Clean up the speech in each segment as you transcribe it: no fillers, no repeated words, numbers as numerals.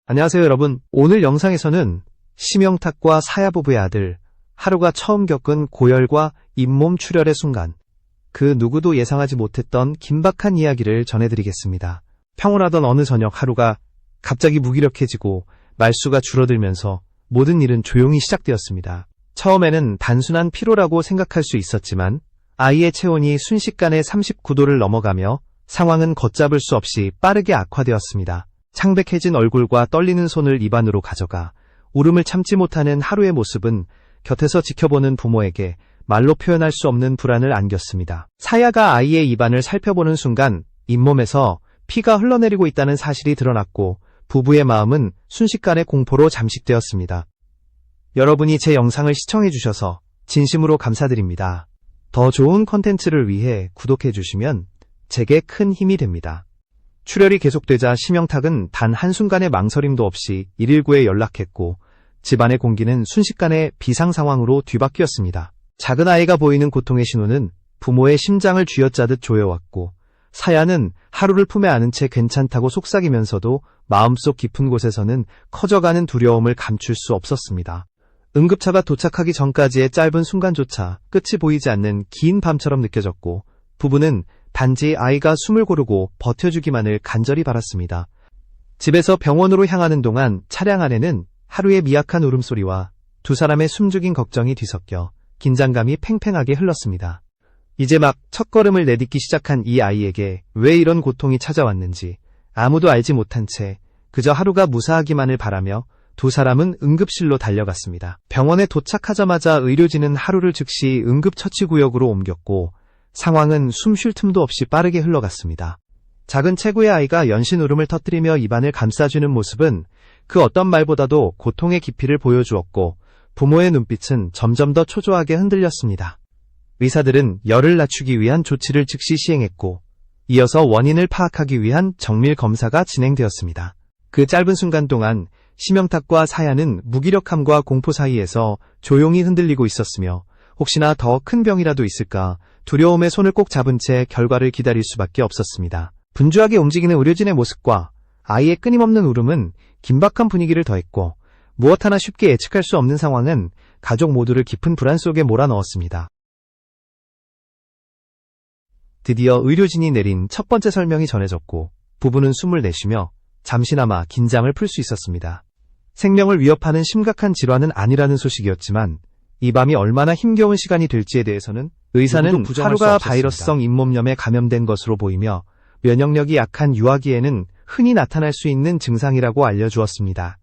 안녕하세요 여러분. 오늘 영상에서는 심영탁과 사야 부부의 아들 하루가 처음 겪은 고열과 잇몸 출혈의 순간, 그 누구도 예상하지 못했던 긴박한 이야기를 전해드리겠습니다. 평온하던 어느 저녁 하루가 갑자기 무기력해지고 말수가 줄어들면서 모든 일은 조용히 시작되었습니다. 처음에는 단순한 피로라고 생각할 수 있었지만 아이의 체온이 순식간에 39도를 넘어가며 상황은 걷잡을 수 없이 빠르게 악화되었습니다. 창백해진 얼굴과 떨리는 손을 입안으로 가져가 울음을 참지 못하는 하루의 모습은 곁에서 지켜보는 부모에게 말로 표현할 수 없는 불안을 안겼습니다. 사야가 아이의 입안을 살펴보는 순간 잇몸에서 피가 흘러내리고 있다는 사실이 드러났고 부부의 마음은 순식간에 공포로 잠식되었습니다. 여러분이 제 영상을 시청해주셔서 진심으로 감사드립니다. 더 좋은 컨텐츠를 위해 구독해주시면 제게 큰 힘이 됩니다. 출혈이 계속되자 심영탁은 단 한순간의 망설임도 없이 119에 연락했고 집안의 공기는 순식간에 비상 상황으로 뒤바뀌었습니다. 작은 아이가 보이는 고통의 신호는 부모의 심장을 쥐어짜듯 조여왔고 사야는 하루를 품에 안은 채 괜찮다고 속삭이면서도 마음속 깊은 곳에서는 커져가는 두려움을 감출 수 없었습니다. 응급차가 도착하기 전까지의 짧은 순간조차 끝이 보이지 않는 긴 밤처럼 느껴졌고 부부는 단지 아이가 숨을 고르고 버텨주기만을 간절히 바랐습니다. 집에서 병원으로 향하는 동안 차량 안에는 하루의 미약한 울음소리와 두 사람의 숨죽인 걱정이 뒤섞여 긴장감이 팽팽하게 흘렀습니다. 이제 막 첫걸음을 내딛기 시작한 이 아이에게 왜 이런 고통이 찾아왔는지 아무도 알지 못한 채 그저 하루가 무사하기만을 바라며 두 사람은 응급실로 달려갔습니다. 병원에 도착하자마자 의료진은 하루를 즉시 응급처치구역으로 옮겼고 상황은 숨 쉴 틈도 없이 빠르게 흘러갔습니다. 작은 체구의 아이가 연신 울음을 터뜨리며 입안을 감싸주는 모습은 그 어떤 말보다도 고통의 깊이를 보여주었고 부모의 눈빛은 점점 더 초조하게 흔들렸습니다. 의사들은 열을 낮추기 위한 조치를 즉시 시행했고 이어서 원인을 파악하기 위한 정밀 검사가 진행되었습니다. 그 짧은 순간 동안 심영탁과 사야는 무기력함과 공포 사이에서 조용히 흔들리고 있었으며 혹시나 더 큰 병이라도 있을까 두려움에 손을 꼭 잡은 채 결과를 기다릴 수밖에 없었습니다. 분주하게 움직이는 의료진의 모습과 아이의 끊임없는 울음은 긴박한 분위기를 더했고 무엇 하나 쉽게 예측할 수 없는 상황은 가족 모두를 깊은 불안 속에 몰아넣었습니다. 드디어 의료진이 내린 첫 번째 설명이 전해졌고 부부는 숨을 내쉬며 잠시나마 긴장을 풀 수 있었습니다. 생명을 위협하는 심각한 질환은 아니라는 소식이었지만 이 밤이 얼마나 힘겨운 시간이 될지에 대해서는 의사는 하루가 바이러스성 잇몸염에 감염된 것으로 보이며 면역력이 약한 유아기에는 흔히 나타날 수 있는 증상이라고 알려주었습니다.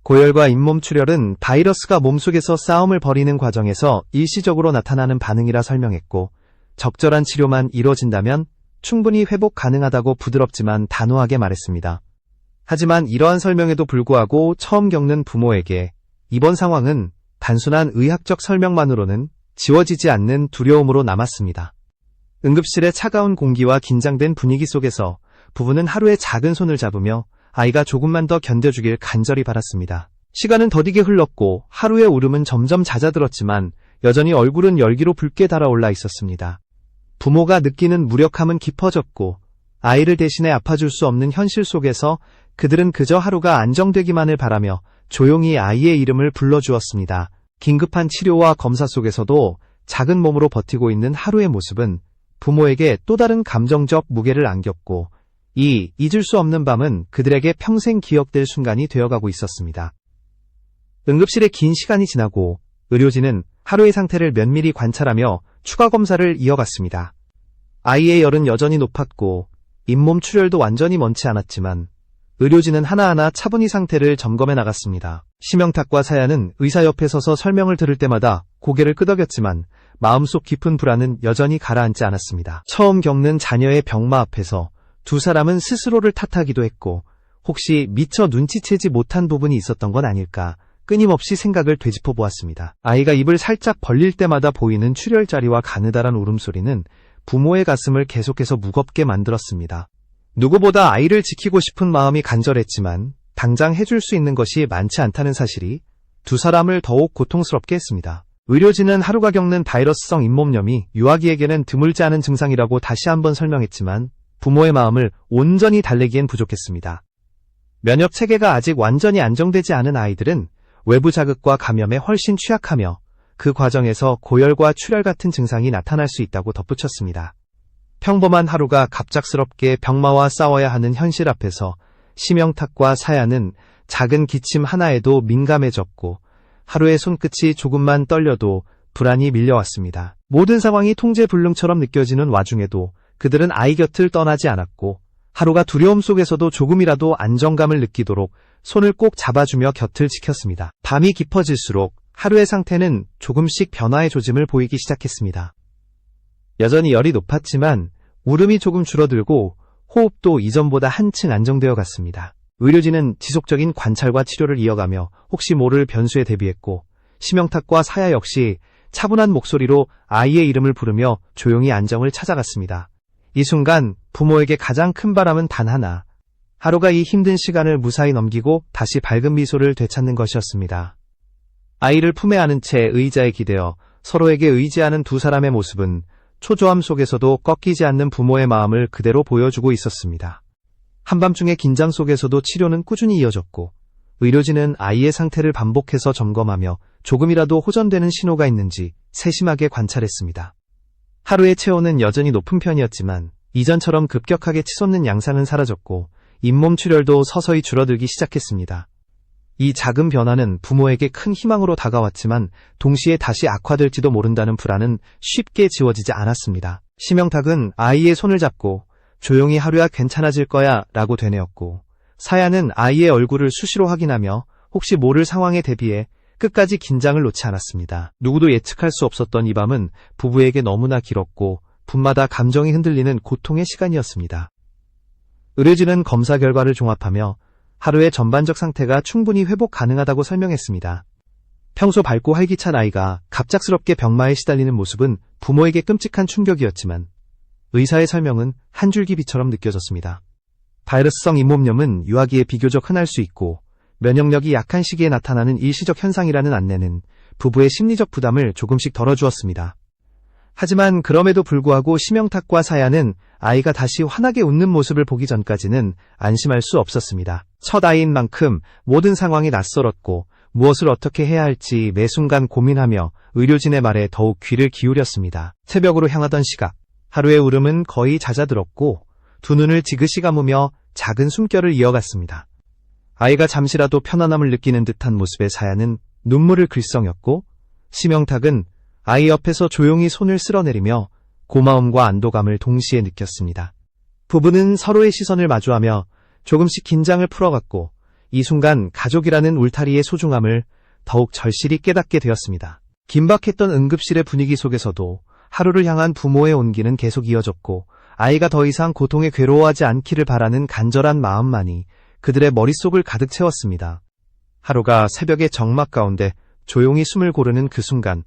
고열과 잇몸 출혈은 바이러스가 몸속에서 싸움을 벌이는 과정에서 일시적으로 나타나는 반응이라 설명했고 적절한 치료만 이뤄진다면 충분히 회복 가능하다고 부드럽지만 단호하게 말했습니다. 하지만 이러한 설명에도 불구하고 처음 겪는 부모에게 이번 상황은 단순한 의학적 설명만으로는 지워지지 않는 두려움으로 남았습니다. 응급실의 차가운 공기와 긴장된 분위기 속에서 부부는 하루의 작은 손을 잡으며 아이가 조금만 더 견뎌주길 간절히 바랐습니다. 시간은 더디게 흘렀고 하루의 울음은 점점 잦아들었지만 여전히 얼굴은 열기로 붉게 달아올라 있었습니다. 부모가 느끼는 무력함은 깊어졌고 아이를 대신해 아파줄 수 없는 현실 속에서 그들은 그저 하루가 안정되기만을 바라며 조용히 아이의 이름을 불러주었습니다. 긴급한 치료와 검사 속에서도 작은 몸으로 버티고 있는 하루의 모습은 부모에게 또 다른 감정적 무게를 안겼고 이 잊을 수 없는 밤은 그들에게 평생 기억될 순간이 되어가고 있었습니다. 응급실의 긴 시간이 지나고 의료진은 하루의 상태를 면밀히 관찰하며 추가 검사를 이어갔습니다. 아이의 열은 여전히 높았고 잇몸 출혈도 완전히 멈지 않았지만 의료진은 하나하나 차분히 상태를 점검해 나갔습니다. 심영탁과 사야는 의사 옆에 서서 설명을 들을 때마다 고개를 끄덕였지만 마음속 깊은 불안은 여전히 가라앉지 않았습니다. 처음 겪는 자녀의 병마 앞에서 두 사람은 스스로를 탓하기도 했고 혹시 미처 눈치채지 못한 부분이 있었던 건 아닐까 끊임없이 생각을 되짚어 보았습니다. 아이가 입을 살짝 벌릴 때마다 보이는 출혈자리와 가느다란 울음소리는 부모의 가슴을 계속해서 무겁게 만들었습니다. 누구보다 아이를 지키고 싶은 마음이 간절했지만 당장 해줄 수 있는 것이 많지 않다는 사실이 두 사람을 더욱 고통스럽게 했습니다. 의료진은 하루가 겪는 바이러스성 잇몸염이 유아기에게는 드물지 않은 증상이라고 다시 한번 설명했지만 부모의 마음을 온전히 달래기엔 부족했습니다. 면역 체계가 아직 완전히 안정되지 않은 아이들은 외부 자극과 감염에 훨씬 취약하며 그 과정에서 고열과 출혈 같은 증상이 나타날 수 있다고 덧붙였습니다. 평범한 하루가 갑작스럽게 병마와 싸워야 하는 현실 앞에서 심영탁과 사야는 작은 기침 하나에도 민감해졌고 하루의 손끝이 조금만 떨려도 불안이 밀려왔습니다. 모든 상황이 통제불능처럼 느껴지는 와중에도 그들은 아이 곁을 떠나지 않았고 하루가 두려움 속에서도 조금이라도 안정감을 느끼도록 손을 꼭 잡아주며 곁을 지켰습니다. 밤이 깊어질수록 하루의 상태는 조금씩 변화의 조짐을 보이기 시작했습니다. 여전히 열이 높았지만 울음이 조금 줄어들고 호흡도 이전보다 한층 안정되어 갔습니다. 의료진은 지속적인 관찰과 치료를 이어가며 혹시 모를 변수에 대비했고 심영탁과 사야 역시 차분한 목소리로 아이의 이름을 부르며 조용히 안정을 찾아갔습니다. 이 순간 부모에게 가장 큰 바람은 단 하나, 하루가 이 힘든 시간을 무사히 넘기고 다시 밝은 미소를 되찾는 것이었습니다. 아이를 품에 안은 채 의자에 기대어 서로에게 의지하는 두 사람의 모습은 초조함 속에서도 꺾이지 않는 부모의 마음을 그대로 보여주고 있었습니다. 한밤중의 긴장 속에서도 치료는 꾸준히 이어졌고 의료진은 아이의 상태를 반복해서 점검하며 조금이라도 호전되는 신호가 있는지 세심하게 관찰했습니다. 하루의 체온은 여전히 높은 편이었지만 이전처럼 급격하게 치솟는 양상은 사라졌고 잇몸 출혈도 서서히 줄어들기 시작했습니다. 이 작은 변화는 부모에게 큰 희망으로 다가왔지만 동시에 다시 악화될지도 모른다는 불안은 쉽게 지워지지 않았습니다. 심영탁은 아이의 손을 잡고 조용히 하루야 괜찮아질 거야 라고 되뇌었고 사야는 아이의 얼굴을 수시로 확인하며 혹시 모를 상황에 대비해 끝까지 긴장을 놓지 않았습니다. 누구도 예측할 수 없었던 이 밤은 부부에게 너무나 길었고 분마다 감정이 흔들리는 고통의 시간이었습니다. 의료진은 검사 결과를 종합하며 하루의 전반적 상태가 충분히 회복 가능하다고 설명했습니다. 평소 밝고 활기찬 아이가 갑작스럽게 병마에 시달리는 모습은 부모에게 끔찍한 충격이었지만 의사의 설명은 한 줄기 빛처럼 느껴졌습니다. 바이러스성 잇몸염은 유아기에 비교적 흔할 수 있고 면역력이 약한 시기에 나타나는 일시적 현상이라는 안내는 부부의 심리적 부담을 조금씩 덜어주었습니다. 하지만 그럼에도 불구하고 심영탁과 사야는 아이가 다시 환하게 웃는 모습을 보기 전까지는 안심할 수 없었습니다. 첫 아이인 만큼 모든 상황이 낯설었고 무엇을 어떻게 해야 할지 매 순간 고민하며 의료진의 말에 더욱 귀를 기울였습니다. 새벽으로 향하던 시각, 하루의 울음은 거의 잦아들었고 두 눈을 지그시 감으며 작은 숨결을 이어갔습니다. 아이가 잠시라도 편안함을 느끼는 듯한 모습의 사야는 눈물을 글썽였고 심영탁은 아이 옆에서 조용히 손을 쓸어내리며 고마움과 안도감을 동시에 느꼈습니다. 부부는 서로의 시선을 마주하며 조금씩 긴장을 풀어갔고 이 순간 가족이라는 울타리의 소중함을 더욱 절실히 깨닫게 되었습니다. 긴박했던 응급실의 분위기 속에서도 하루를 향한 부모의 온기는 계속 이어졌고 아이가 더 이상 고통에 괴로워하지 않기를 바라는 간절한 마음만이 그들의 머릿속을 가득 채웠습니다. 하루가 새벽의 정막 가운데 조용히 숨을 고르는 그 순간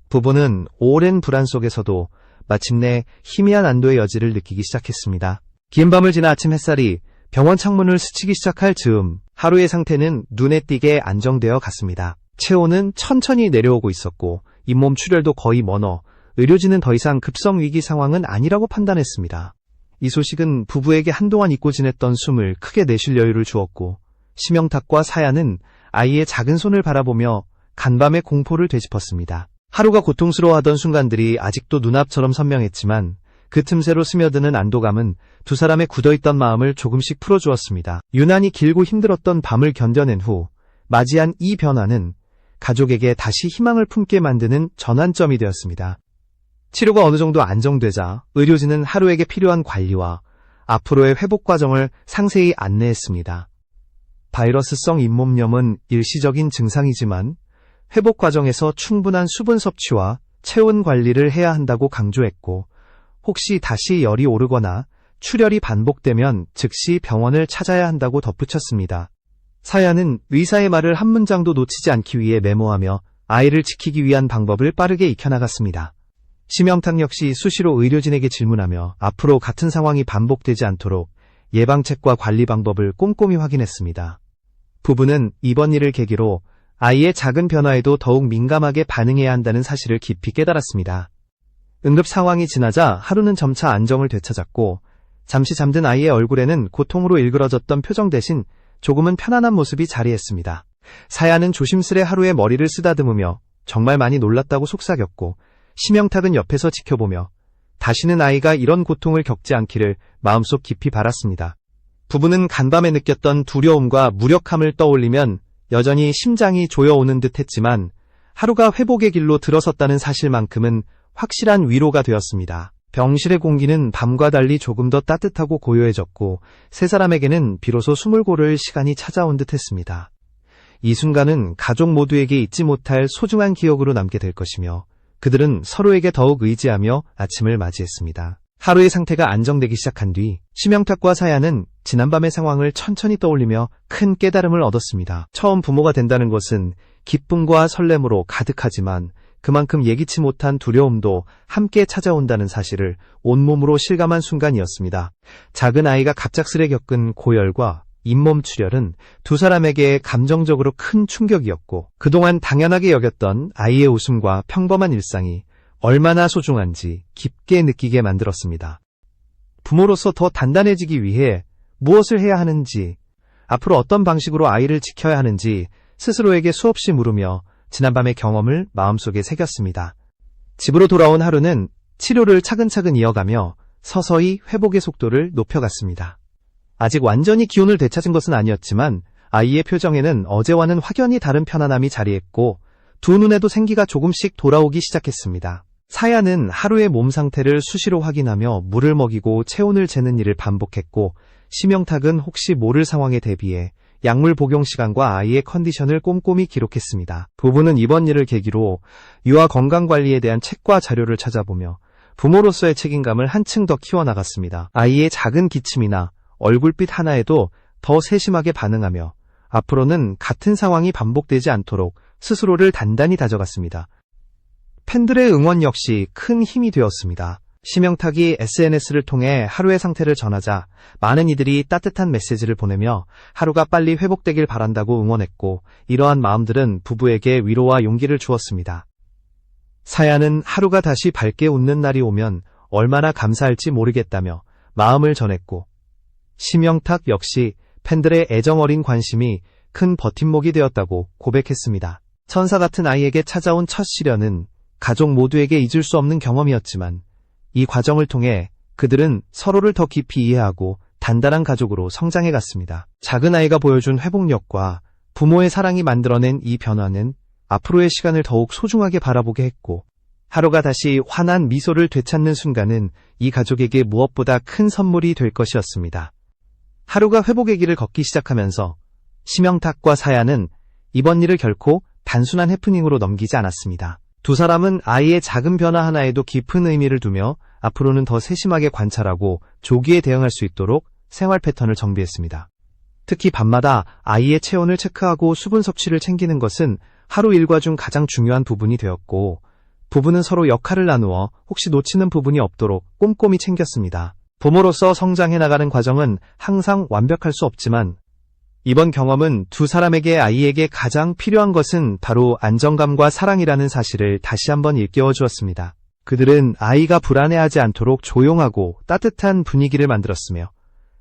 부부는 오랜 불안 속에서도 마침내 희미한 안도의 여지를 느끼기 시작했습니다. 긴 밤을 지나 아침 햇살이 병원 창문을 스치기 시작할 즈음 하루의 상태는 눈에 띄게 안정되어 갔습니다. 체온은 천천히 내려오고 있었고 잇몸 출혈도 거의 멎어 의료진은 더 이상 급성 위기 상황은 아니라고 판단했습니다. 이 소식은 부부에게 한동안 잊고 지냈던 숨을 크게 내쉴 여유를 주었고 심영탁과 사야는 아이의 작은 손을 바라보며 간밤의 공포를 되짚었습니다. 하루가 고통스러워하던 순간들이 아직도 눈앞처럼 선명했지만 그 틈새로 스며드는 안도감은 두 사람의 굳어있던 마음을 조금씩 풀어주었습니다. 유난히 길고 힘들었던 밤을 견뎌낸 후 맞이한 이 변화는 가족에게 다시 희망을 품게 만드는 전환점이 되었습니다. 치료가 어느 정도 안정되자 의료진은 하루에게 필요한 관리와 앞으로의 회복 과정을 상세히 안내했습니다. 바이러스성 잇몸염은 일시적인 증상이지만 회복 과정에서 충분한 수분 섭취와 체온 관리를 해야 한다고 강조했고 혹시 다시 열이 오르거나 출혈이 반복되면 즉시 병원을 찾아야 한다고 덧붙였습니다. 사야는 의사의 말을 한 문장도 놓치지 않기 위해 메모하며 아이를 지키기 위한 방법을 빠르게 익혀나갔습니다. 심영탁 역시 수시로 의료진에게 질문하며 앞으로 같은 상황이 반복되지 않도록 예방책과 관리 방법을 꼼꼼히 확인했습니다. 부부는 이번 일을 계기로 아이의 작은 변화에도 더욱 민감하게 반응해야 한다는 사실을 깊이 깨달았습니다. 응급 상황이 지나자 하루는 점차 안정을 되찾았고 잠시 잠든 아이의 얼굴에는 고통으로 일그러졌던 표정 대신 조금은 편안한 모습이 자리했습니다. 사야는 조심스레 하루의 머리를 쓰다듬으며 정말 많이 놀랐다고 속삭였고, 심영탁은 옆에서 지켜보며 다시는 아이가 이런 고통을 겪지 않기를 마음속 깊이 바랐습니다. 부부는 간밤에 느꼈던 두려움과 무력함을 떠올리면 여전히 심장이 조여오는 듯 했지만 하루가 회복의 길로 들어섰다는 사실만큼은 확실한 위로가 되었습니다. 병실의 공기는 밤과 달리 조금 더 따뜻하고 고요해졌고 세 사람에게는 비로소 숨을 고를 시간이 찾아온 듯 했습니다. 이 순간은 가족 모두에게 잊지 못할 소중한 기억으로 남게 될 것이며 그들은 서로에게 더욱 의지하며 아침을 맞이했습니다. 하루의 상태가 안정되기 시작한 뒤 심영탁과 사야는 지난밤의 상황을 천천히 떠올리며 큰 깨달음을 얻었습니다. 처음 부모가 된다는 것은 기쁨과 설렘으로 가득하지만 그만큼 예기치 못한 두려움도 함께 찾아온다는 사실을 온몸으로 실감한 순간이었습니다. 작은 아이가 갑작스레 겪은 고열과 잇몸 출혈은 두 사람에게 감정적으로 큰 충격이었고 그동안 당연하게 여겼던 아이의 웃음과 평범한 일상이 얼마나 소중한지 깊게 느끼게 만들었습니다. 부모로서 더 단단해지기 위해 무엇을 해야 하는지, 앞으로 어떤 방식으로 아이를 지켜야 하는지 스스로에게 수없이 물으며 지난밤의 경험을 마음속에 새겼습니다. 집으로 돌아온 하루는 치료를 차근차근 이어가며 서서히 회복의 속도를 높여갔습니다. 아직 완전히 기운을 되찾은 것은 아니었지만 아이의 표정에는 어제와는 확연히 다른 편안함이 자리했고 두 눈에도 생기가 조금씩 돌아오기 시작했습니다. 사야는 하루의 몸 상태를 수시로 확인하며 물을 먹이고 체온을 재는 일을 반복했고 심영탁은 혹시 모를 상황에 대비해 약물 복용 시간과 아이의 컨디션을 꼼꼼히 기록했습니다. 부부는 이번 일을 계기로 유아 건강관리에 대한 책과 자료를 찾아보며 부모로서의 책임감을 한층 더 키워나갔습니다. 아이의 작은 기침이나 얼굴빛 하나에도 더 세심하게 반응하며 앞으로는 같은 상황이 반복되지 않도록 스스로를 단단히 다져갔습니다. 팬들의 응원 역시 큰 힘이 되었습니다. 심영탁이 SNS를 통해 하루의 상태를 전하자 많은 이들이 따뜻한 메시지를 보내며 하루가 빨리 회복되길 바란다고 응원했고 이러한 마음들은 부부에게 위로와 용기를 주었습니다. 사야는 하루가 다시 밝게 웃는 날이 오면 얼마나 감사할지 모르겠다며 마음을 전했고 심영탁 역시 팬들의 애정어린 관심이 큰 버팀목이 되었다고 고백했습니다. 천사 같은 아이에게 찾아온 첫 시련은 가족 모두에게 잊을 수 없는 경험이었지만 이 과정을 통해 그들은 서로를 더 깊이 이해하고 단단한 가족으로 성장해갔습니다. 작은 아이가 보여준 회복력과 부모의 사랑이 만들어낸 이 변화는 앞으로의 시간을 더욱 소중하게 바라보게 했고 하루가 다시 환한 미소를 되찾는 순간은 이 가족에게 무엇보다 큰 선물이 될 것이었습니다. 하루가 회복의 길을 걷기 시작하면서 심영탁과 사야는 이번 일을 결코 단순한 해프닝으로 넘기지 않았습니다. 두 사람은 아이의 작은 변화 하나에도 깊은 의미를 두며 앞으로는 더 세심하게 관찰하고 조기에 대응할 수 있도록 생활 패턴을 정비했습니다. 특히 밤마다 아이의 체온을 체크하고 수분 섭취를 챙기는 것은 하루 일과 중 가장 중요한 부분이 되었고 부부는 서로 역할을 나누어 혹시 놓치는 부분이 없도록 꼼꼼히 챙겼습니다. 부모로서 성장해 나가는 과정은 항상 완벽할 수 없지만 이번 경험은 두 사람에게 아이에게 가장 필요한 것은 바로 안정감과 사랑이라는 사실을 다시 한번 일깨워 주었습니다. 그들은 아이가 불안해하지 않도록 조용하고 따뜻한 분위기를 만들었으며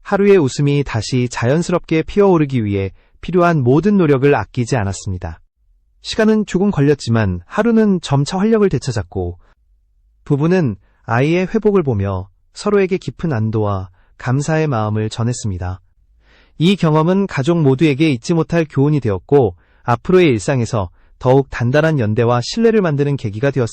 하루의 웃음이 다시 자연스럽게 피어오르기 위해 필요한 모든 노력을 아끼지 않았습니다. 시간은 조금 걸렸지만 하루는 점차 활력을 되찾았고 부부는 아이의 회복을 보며 서로에게 깊은 안도와 감사의 마음을 전했습니다. 이 경험은 가족 모두에게 잊지 못할 교훈이 되었고 앞으로의 일상에서 더욱 단단한 연대와 신뢰를 만드는 계기가 되었습니다.